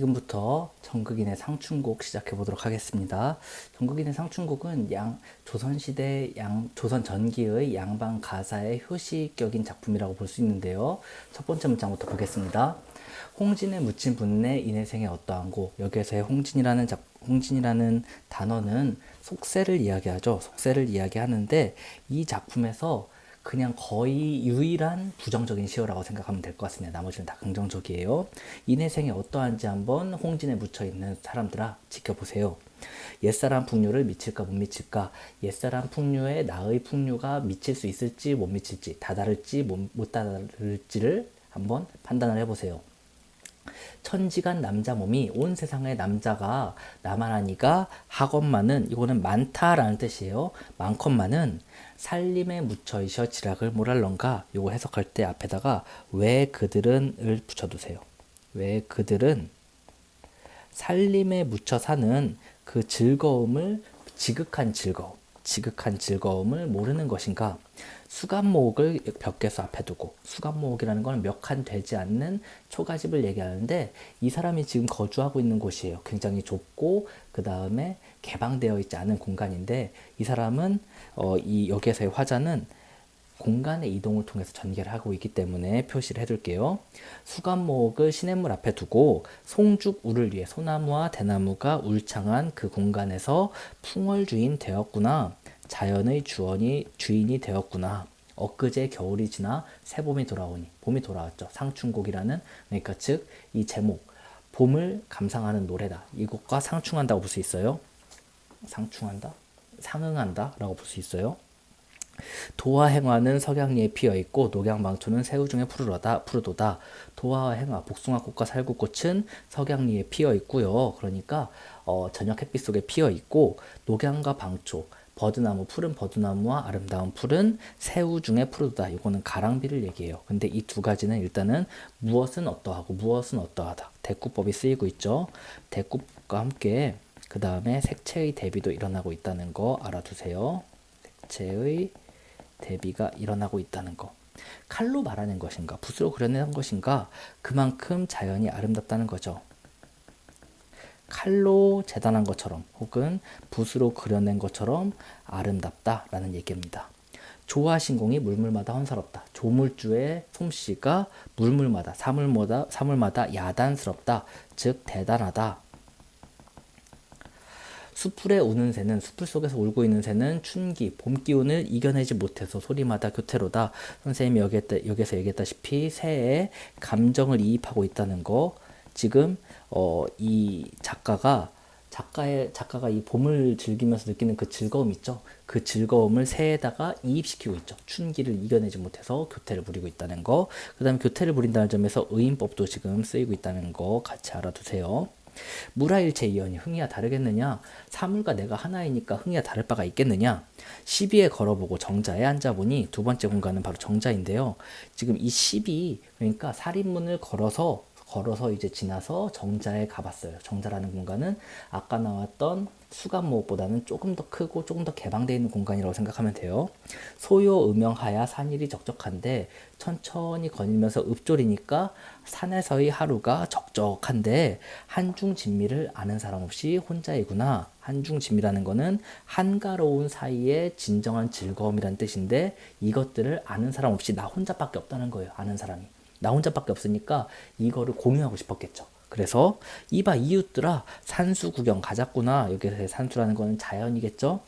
지금부터 정극인의 상춘곡 시작해 보도록 하겠습니다. 정극인의 상춘곡은 조선시대 조선 전기의 양반 가사의 효시격인 작품이라고 볼 수 있는데요. 첫 번째 문장부터 보겠습니다. 홍진에 묻힌 분내 인해생에 어떠한고. 여기에서의 홍진이라는 단어는 속세를 이야기하죠. 속세를 이야기하는데 이 작품에서 그냥 거의 유일한 부정적인 시어라고 생각하면 될 것 같습니다. 나머지는 다 긍정적이에요. 인해생에 어떠한지 한번 홍진에 묻혀있는 사람들아 지켜보세요. 옛사람 풍류를 미칠까 못 미칠까. 옛사람 풍류에 나의 풍류가 미칠 수 있을지 못 미칠지, 다다를지 못 다다를지를 한번 판단을 해보세요. 천지간 남자 몸이 온 세상의 남자가 나만하니가 하건만은, 이거는 많다라는 뜻이에요. 많건만은 살림에 묻혀이셔 지락을 몰할런가. 요거 해석할 때 앞에다가 왜 그들은을 붙여두세요. 왜 그들은 살림에 묻혀 사는 그 즐거움을, 지극한 즐거움을 모르는 것인가. 수간목을 벽계수 앞에 두고, 수간목이라는 건 몇 칸 되지 않는 초가집을 얘기하는데, 이 사람이 지금 거주하고 있는 곳이에요. 굉장히 좁고 그 다음에 개방되어 있지 않은 공간인데, 이 사람은 여기에서의 화자는 공간의 이동을 통해서 전개를 하고 있기 때문에 표시를 해둘게요. 수간목을 시냇물 앞에 두고 송죽우를 위해, 소나무와 대나무가 울창한 그 공간에서 풍월주인 되었구나. 자연의 주인이 되었구나. 엊그제 겨울이 지나 새봄이 돌아오니. 봄이 돌아왔죠. 상춘곡이라는, 그러니까 즉 이 제목, 봄을 감상하는 노래다. 이것과 상충한다고 볼 수 있어요. 상충한다? 상응한다? 라고 볼 수 있어요. 도화행화는 석양리에 피어있고 녹양망초는 새우중에 푸르도다. 도화와 행화, 복숭아꽃과 살구꽃은 석양리에 피어있고요. 그러니까 저녁 햇빛 속에 피어있고, 녹양과 방초, 버드나무, 푸른 버드나무와 아름다운 풀은 새우 중에 푸르다. 이거는 가랑비를 얘기해요. 근데 이 두 가지는 일단은 무엇은 어떠하고 무엇은 어떠하다. 대꾸법이 쓰이고 있죠. 대꾸법과 함께 그 다음에 색채의 대비도 일어나고 있다는 거 알아두세요. 색채의 대비가 일어나고 있다는 거. 칼로 말하는 것인가, 붓으로 그려낸 것인가, 그만큼 자연이 아름답다는 거죠. 칼로 재단한 것처럼 혹은 붓으로 그려낸 것처럼 아름답다라는 얘기입니다. 조화신공이 물물마다 헌사롭다. 조물주의 솜씨가 물물마다, 사물마다 야단스럽다. 즉 대단하다. 수풀에 우는 새는, 수풀 속에서 울고 있는 새는 춘기, 봄 기운을 이겨내지 못해서 소리마다 교태로다. 선생님이 여기서 얘기했다시피 새에 감정을 이입하고 있다는 거. 지금 이 작가가 이 봄을 즐기면서 느끼는 그 즐거움 있죠. 그 즐거움을 새에다가 이입시키고 있죠. 춘기를 이겨내지 못해서 교태를 부리고 있다는 거. 그 다음에 교태를 부린다는 점에서 의인법도 지금 쓰이고 있다는 거 같이 알아두세요. 무라일체 이연이, 흥이야 다르겠느냐. 사물과 내가 하나이니까 흥이야 다를 바가 있겠느냐. 시비에 걸어보고 정자에 앉아보니, 두 번째 공간은 바로 정자인데요. 지금 이 시비, 그러니까 살인문을 걸어서 이제 지나서 정자에 가봤어요. 정자라는 공간은 아까 나왔던 수간목보다는 조금 더 크고 조금 더 개방되어 있는 공간이라고 생각하면 돼요. 소요 음영하야 산일이 적적한데, 천천히 거닐면서 읍졸이니까 산에서의 하루가 적적한데, 한중진미를 아는 사람 없이 혼자이구나. 한중진미라는 거는 한가로운 사이에 진정한 즐거움이란 뜻인데, 이것들을 아는 사람 없이 나 혼자밖에 없다는 거예요. 아는 사람이. 나 혼자밖에 없으니까 이거를 공유하고 싶었겠죠. 그래서 이봐 이웃들아 산수 구경 가자꾸나. 여기서 산수라는 거는 자연이겠죠.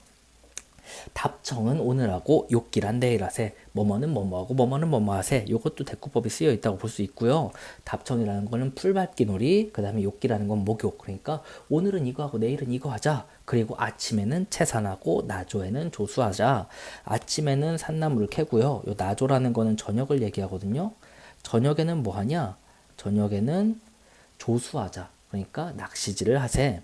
답청은 오늘 하고 욕기란 내일 하세. 뭐뭐는 뭐뭐하고 뭐뭐는 뭐뭐하세. 이것도 대꾸법이 쓰여 있다고 볼 수 있고요. 답청이라는 거는 풀밟기 놀이, 그 다음에 욕기라는 건 목욕. 그러니까 오늘은 이거 하고 내일은 이거 하자. 그리고 아침에는 채산하고 나조에는 조수하자. 아침에는 산나물을 캐고요. 요 나조라는 거는 저녁을 얘기하거든요. 저녁에는 뭐 하냐? 저녁에는 조수하자. 그러니까 낚시질을 하세.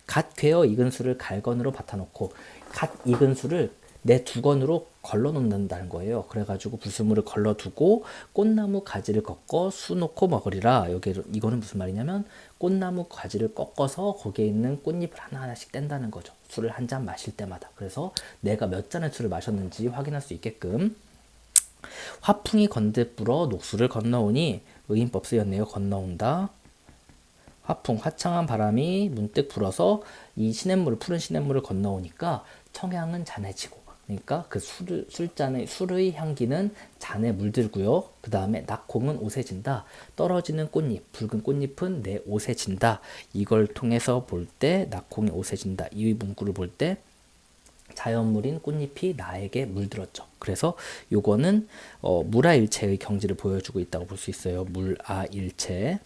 갓 괴어 익은 술을 갈건으로 받아놓고, 갓 익은 술을 내 두건으로 걸러 놓는다는 거예요. 그래가지고 불순물을 걸러두고 꽃나무 가지를 꺾어 수 놓고 먹으리라. 이거는 무슨 말이냐면, 꽃나무 가지를 꺾어서 거기에 있는 꽃잎을 하나하나씩 뗀다는 거죠. 술을 한 잔 마실 때마다. 그래서 내가 몇 잔의 술을 마셨는지 확인할 수 있게끔. 화풍이 건대 불어 녹수를 건너오니, 의인법 쓰였네요. 건너온다. 화풍, 화창한 바람이 문득 불어서 이 시냇물을, 푸른 시냇물을 건너오니까 청향은 잔해지고, 그러니까 그 술잔의 술의 향기는 잔에 물들고요. 그 다음에 낙홍은 오세진다. 떨어지는 꽃잎, 붉은 꽃잎은 내 옷에 진다. 이걸 통해서 볼 때 낙홍이 오세진다. 이 문구를 볼 때 자연물인 꽃잎이 나에게 물들었죠. 그래서 요거는 물아일체의 경지를 보여주고 있다고 볼 수 있어요. 물아일체.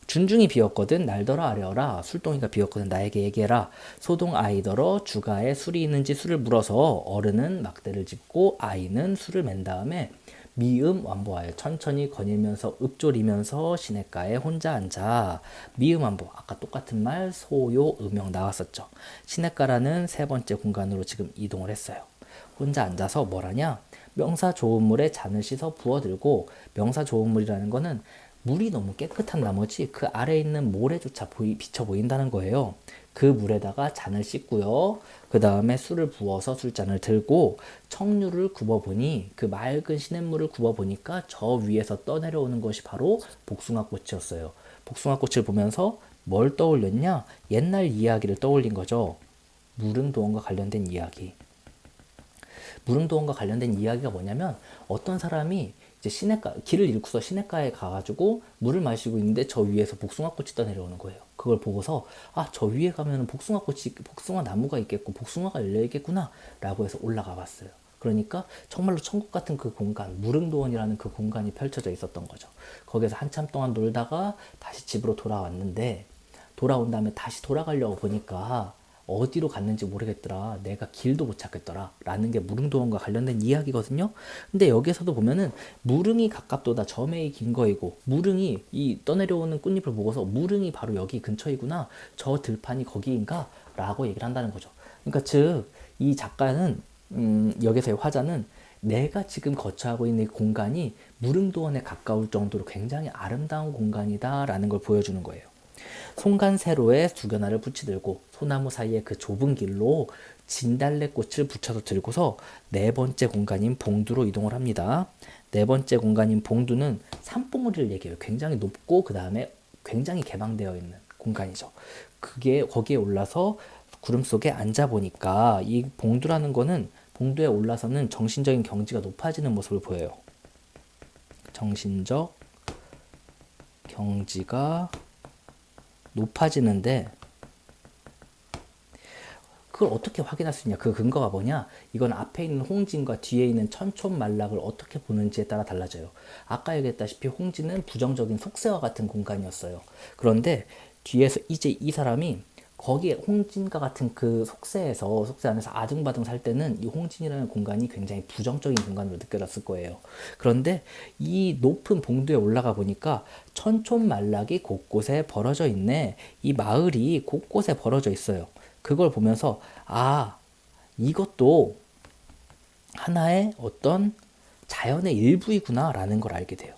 준중이 비었거든 날더러 아뢰어라. 술동이가 비었거든 나에게 얘기해라. 소동 아이더러 주가에 술이 있는지 술을 물어서 어른은 막대를 짚고 아이는 술을 맨 다음에 미음 완보하여 천천히 거닐면서 읊조리면서 시냇가에 혼자 앉아. 미음 완보 아까 똑같은 말 소요 음영 나왔었죠. 시냇가라는 세 번째 공간으로 지금 이동을 했어요. 혼자 앉아서 뭘 하냐? 명사 좋은 물에 잔을 씻어 부어들고, 명사 좋은 물이라는 거는 물이 너무 깨끗한 나머지 그 아래에 있는 모래조차 비쳐 보인다는 거예요. 그 물에다가 잔을 씻고요. 그 다음에 술을 부어서 술잔을 들고 청류를 굽어보니, 그 맑은 시냇물을 굽어보니까 저 위에서 떠내려오는 것이 바로 복숭아꽃이었어요. 복숭아꽃을 보면서 뭘 떠올렸냐? 옛날 이야기를 떠올린 거죠. 무릉도원과 관련된 이야기. 무릉도원과 관련된 이야기가 뭐냐면, 어떤 사람이 이제 시냇가 길을 잃고서 시냇가에 가가지고 물을 마시고 있는데 저 위에서 복숭아꽃이 떠내려오는 거예요. 그걸 보고서 저 위에 가면 복숭아 나무가 있겠고 복숭아가 열려 있겠구나 라고 해서 올라가 봤어요. 그러니까 정말로 천국 같은 그 공간, 무릉도원이라는 그 공간이 펼쳐져 있었던 거죠. 거기서 한참 동안 놀다가 다시 집으로 돌아왔는데, 돌아온 다음에 다시 돌아가려고 보니까 어디로 갔는지 모르겠더라. 내가 길도 못 찾겠더라. 라는 게 무릉도원과 관련된 이야기거든요. 근데 여기서도 보면은 무릉이 가깝도다 점에이 긴거이고, 무릉이 이 떠내려오는 꽃잎을 보고서 무릉이 바로 여기 근처이구나. 저 들판이 거기인가? 라고 얘기를 한다는 거죠. 그러니까 즉 이 작가는 여기서의 화자는 내가 지금 거처하고 있는 공간이 무릉도원에 가까울 정도로 굉장히 아름다운 공간이다 라는 걸 보여주는 거예요. 송간세로에 두견화를 붙이들고 소나무 사이에 그 좁은 길로 진달래꽃을 붙여서 들고서 네 번째 공간인 봉두로 이동을 합니다. 네 번째 공간인 봉두는 산봉우리를 얘기해요. 굉장히 높고 그 다음에 굉장히 개방되어 있는 공간이죠. 그게 거기에 올라서 구름 속에 앉아 보니까 이 봉두라는 거는, 봉두에 올라서는 정신적인 경지가 높아지는 모습을 보여요. 정신적 경지가 높아지는데, 그걸 어떻게 확인할 수 있냐? 그 근거가 뭐냐? 이건 앞에 있는 홍진과 뒤에 있는 천촌만락을 어떻게 보는지에 따라 달라져요. 아까 얘기했다시피 홍진은 부정적인 속세와 같은 공간이었어요. 그런데 뒤에서 이제 이 사람이 거기에 홍진과 같은 그 속세 안에서 아등바등 살 때는 이 홍진이라는 공간이 굉장히 부정적인 공간으로 느껴졌을 거예요. 그런데 이 높은 봉두에 올라가 보니까 천촌만락이 곳곳에 벌어져 있네. 이 마을이 곳곳에 벌어져 있어요. 그걸 보면서 이것도 하나의 어떤 자연의 일부이구나 라는 걸 알게 돼요.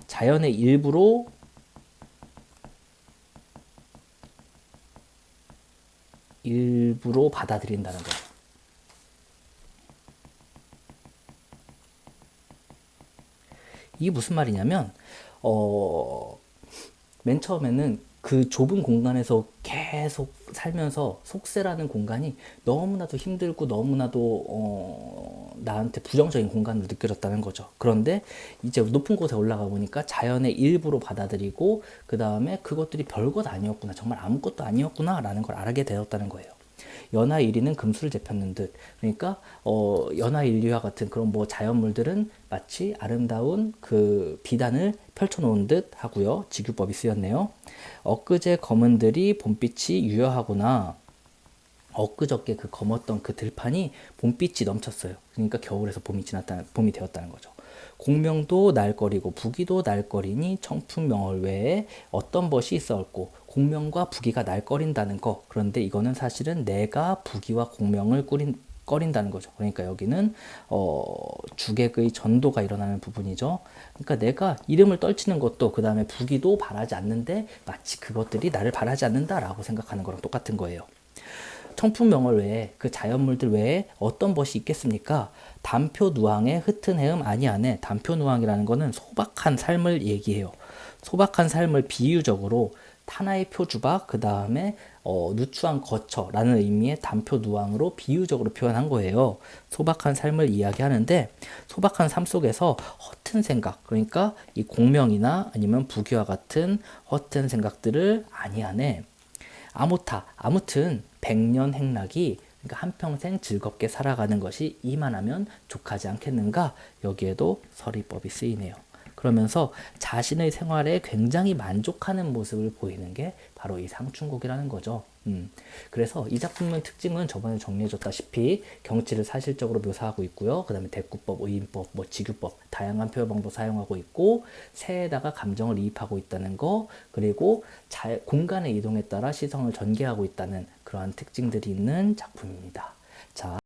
자연의 일부로 받아들인다는 거죠. 이게 무슨 말이냐면 맨 처음에는 그 좁은 공간에서 계속 살면서 속세라는 공간이 너무나도 힘들고 너무나도 나한테 부정적인 공간으로 느껴졌다는 거죠. 그런데 이제 높은 곳에 올라가 보니까 자연의 일부로 받아들이고, 그 다음에 그것들이 별것 아니었구나, 정말 아무것도 아니었구나 라는 걸 알게 되었다는 거예요. 연하일리는 금수를 재폈는 듯. 그러니까 연하일리와 같은 그런 뭐 자연물들은 마치 아름다운 그 비단을 펼쳐놓은 듯 하고요. 직유법이 쓰였네요. 엊그제 검은들이 봄빛이 유여하구나. 엊그저께 그 검었던 그 들판이 봄빛이 넘쳤어요. 그러니까 겨울에서 봄이 되었다는 거죠. 공명도 날거리고 부기도 날거리니 청풍명월 외에 어떤 것이 있어없고, 공명과 부기가 날거린다는 거. 그런데 이거는 사실은 내가 부기와 공명을 꺼린다는 거죠. 그러니까 여기는 주객의 전도가 일어나는 부분이죠. 그러니까 내가 이름을 떨치는 것도, 그 다음에 부기도 바라지 않는데 마치 그것들이 나를 바라지 않는다라고 생각하는 거랑 똑같은 거예요. 청풍명월 외에, 그 자연물들 외에 어떤 것이 있겠습니까? 단표 누항의 흩은 해음 아니하네. 단표 누항이라는 거는 소박한 삶을 얘기해요. 소박한 삶을 비유적으로 하나의 표주박, 그 다음에 누추한 거처라는 의미의 단표 누앙으로 비유적으로 표현한 거예요. 소박한 삶을 이야기하는데 소박한 삶 속에서 허튼 생각, 그러니까 이 공명이나 아니면 부귀와 같은 허튼 생각들을 아니하네. 아무타, 아무튼 백년 행락이 그러니까 한평생 즐겁게 살아가는 것이 이만하면 족하지 않겠는가? 여기에도 서리법이 쓰이네요. 그러면서 자신의 생활에 굉장히 만족하는 모습을 보이는 게 바로 이 상춘곡이라는 거죠. 그래서 이 작품의 특징은 저번에 정리해줬다시피 경치를 사실적으로 묘사하고 있고요. 그 다음에 대꾸법, 의인법, 직유법 다양한 표현 방법 사용하고 있고 새에다가 감정을 이입하고 있다는 거, 그리고 공간의 이동에 따라 시선을 전개하고 있다는 그러한 특징들이 있는 작품입니다. 자,